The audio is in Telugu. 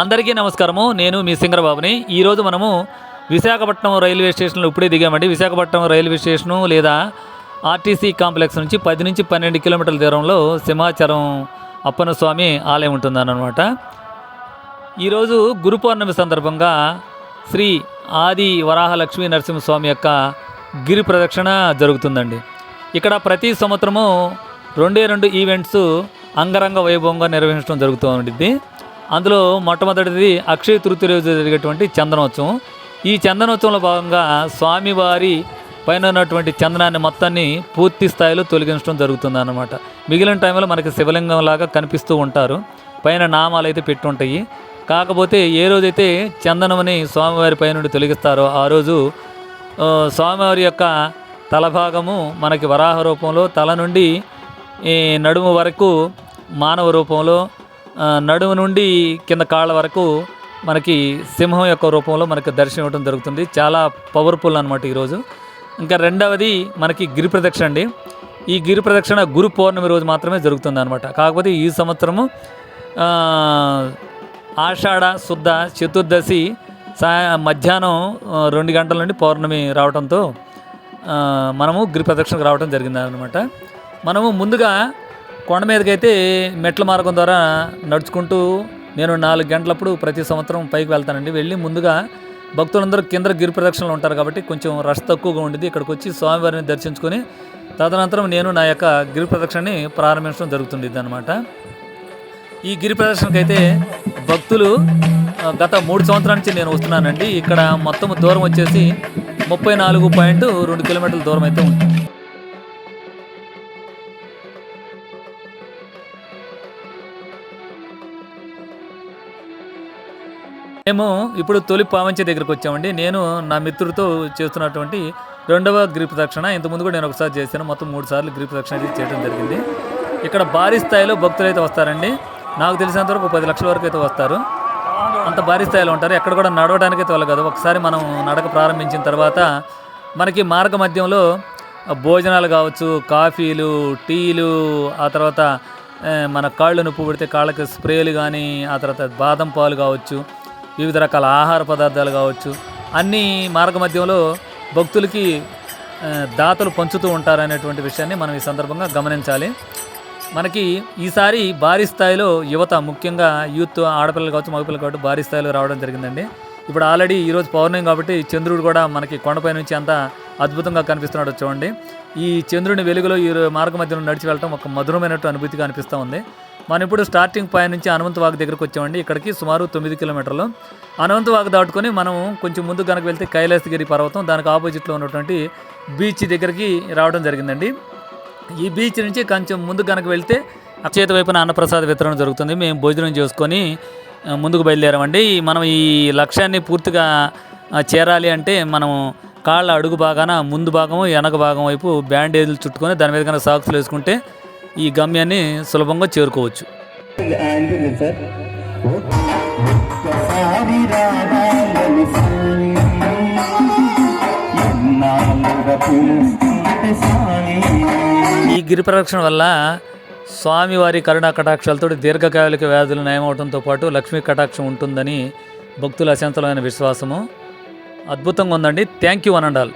అందరికీ నమస్కారము. నేను మీ సింగరబాబుని. ఈరోజు మనము విశాఖపట్నం రైల్వే స్టేషన్లో ఇప్పుడే దిగామండి. విశాఖపట్నం రైల్వే స్టేషను లేదా ఆర్టీసీ కాంప్లెక్స్ నుంచి 10 నుంచి 12 కిలోమీటర్ల దూరంలో సింహాచలం అప్పన్న స్వామి ఆలయం ఉంటుందన్నమాట. ఈరోజు గురు పౌర్ణమి సందర్భంగా శ్రీ ఆది వరాహలక్ష్మీ నరసింహస్వామి యొక్క గిరి ప్రదక్షిణ జరుగుతుందండి. ఇక్కడ ప్రతి సంవత్సరము 2 ఈవెంట్స్ అంగరంగ వైభవంగా నిర్వహించడం జరుగుతూ ఉంటుంది. అందులో మొట్టమొదటిది అక్షయ తృతీయ రోజు జరిగేటువంటి చందనోత్సవం. ఈ చందనోత్సవంలో భాగంగా స్వామివారి పైన ఉన్నటువంటి చందనాన్ని మొత్తాన్ని పూర్తి స్థాయిలో తొలగించడం జరుగుతుంది అన్నమాట. మిగిలిన టైంలో మనకి శివలింగం లాగా కనిపిస్తూ ఉంటారు, పైన నామాలు అయితే పెట్టి ఉంటాయి. కాకపోతే ఏ రోజైతే చందనమని స్వామివారి పై నుండి తొలగిస్తారో ఆ రోజు స్వామివారి యొక్క తలభాగము మనకి వరాహ రూపంలో, తల నుండి నడుము వరకు మానవ రూపంలో, నడుము నుండి కింద కాళ్ళ వరకు మనకి సింహం యొక్క రూపంలో మనకి దర్శనం ఇవ్వడం జరుగుతుంది. చాలా పవర్ఫుల్ అనమాట ఈరోజు. ఇంకా రెండవది మనకి గిరి ప్రదక్షిణ అండి. ఈ గిరి ప్రదక్షిణ గురు పౌర్ణమి రోజు మాత్రమే జరుగుతుంది అనమాట. కాకపోతే ఈ సంవత్సరము ఆషాఢ శుద్ధ చతుర్దశి మధ్యాహ్నం 2 గంటల నుండి పౌర్ణమి రావడంతో మనము గిరి ప్రదక్షిణకు రావడం జరిగింది అనమాట. మనము ముందుగా కొండ మీదకైతే మెట్ల మార్గం ద్వారా నడుచుకుంటూ నేను 4 గంటలప్పుడు ప్రతి సంవత్సరం పైకి వెళ్తానండి. వెళ్ళి ముందుగా భక్తులందరూ కింద గిరి ప్రదక్షిణలు ఉంటారు కాబట్టి కొంచెం రష్ తక్కువగా ఉండేది. ఇక్కడికి వచ్చి స్వామివారిని దర్శించుకొని తదనంతరం నేను నా యొక్క గిరి ప్రదక్షిణని ప్రారంభించడం జరుగుతుంది అనమాట. ఈ గిరి ప్రదక్షిణకైతే భక్తులు గత 3 సంవత్సరాల నుంచి నేను వస్తున్నానండి. ఇక్కడ మొత్తం దూరం వచ్చేసి 34.2 కిలోమీటర్ల దూరం అయితే ఉంటుంది. మేము ఇప్పుడు తొలి పావంచ దగ్గరికి వచ్చామండి. నేను నా మిత్రుడితో చేస్తున్నటువంటి 2వ గిరి ప్రదక్షిణ. ఇంతకుముందు కూడా నేను ఒకసారి చేశాను. మొత్తం 3 సార్లు గిరి ప్రదక్షిణ చేయడం జరిగింది. ఇక్కడ భారీ స్థాయిలో భక్తులు అయితే వస్తారండి. నాకు తెలిసినంత వరకు 10 లక్షల వరకు అయితే వస్తారు. అంత భారీ స్థాయిలో ఉంటారు. ఎక్కడ కూడా నడవడానికి అయితే వాళ్ళు కదా. ఒకసారి మనం నడక ప్రారంభించిన తర్వాత మనకి మార్గ మధ్యంలో భోజనాలు కావచ్చు, కాఫీలు, టీలు, ఆ తర్వాత మన కాళ్ళు నొప్పి పెడితే కాళ్ళకి స్ప్రేలు కానీ, ఆ తర్వాత బాదం పాలు కావచ్చు, వివిధ రకాల ఆహార పదార్థాలు కావచ్చు, అన్నీ మార్గ మధ్యంలో భక్తులకి దాతలు పంచుతూ ఉంటారనేటువంటి విషయాన్ని మనం ఈ సందర్భంగా గమనించాలి. మనకి ఈసారి భారీ స్థాయిలో యువత, ముఖ్యంగా యూత్, ఆడపిల్లలు కావచ్చు, మగపిల్లలు కావచ్చు, భారీ స్థాయిలో రావడం జరిగిందండి. ఇప్పుడు ఆల్రెడీ ఈరోజు పౌర్ణమి కాబట్టి చంద్రుడు కూడా మనకి కొండపై నుంచి అంత అద్భుతంగా కనిపిస్తున్నాడు. చూడండి, ఈ చంద్రుని వెలుగులో ఈ మార్గ మధ్యలో నడిచి వెళ్ళటం ఒక మధురమైనట్టు అనుభూతిగా అనిపిస్తూ ఉంది. మనం ఇప్పుడు స్టార్టింగ్ పాయింట్ నుంచి హనుమంతవాగు దగ్గరకు వచ్చామండి. ఇక్కడికి సుమారు 9 కిలోమీటర్లు. హనుమంతవాగు దాటుకొని మనం కొంచెం ముందు కనుక వెళ్తే కైలాసగిరి పర్వతం, దానికి ఆపోజిట్లో ఉన్నటువంటి బీచ్ దగ్గరికి రావడం జరిగిందండి. ఈ బీచ్ నుంచి కొంచెం ముందు కనుక వెళ్తే చేతి వైపున అన్నప్రసాద వితరణ జరుగుతుంది. మేము భోజనం చేసుకొని ముందుకు బయలుదేరామండి. మనం ఈ లక్ష్యాన్ని పూర్తిగా చేరాలి అంటే మనం కాళ్ళ అడుగు భాగాన ముందు భాగము, వెనక భాగం వైపు బ్యాండేజీలు చుట్టుకొని దాని మీద కనుక సాక్స్లు వేసుకుంటే ఈ గమ్యాన్ని సులభంగా చేరుకోవచ్చు. ఈ గిరి ప్రదక్షిణ వల్ల స్వామివారి కరుణా కటాక్షాలతో దీర్ఘకాలిక వ్యాధులు నయమవడంతో పాటు లక్ష్మీ కటాక్షం ఉంటుందని భక్తుల అశాంతమైన విశ్వాసము. అద్భుతంగా ఉందండి. Thank you one and all.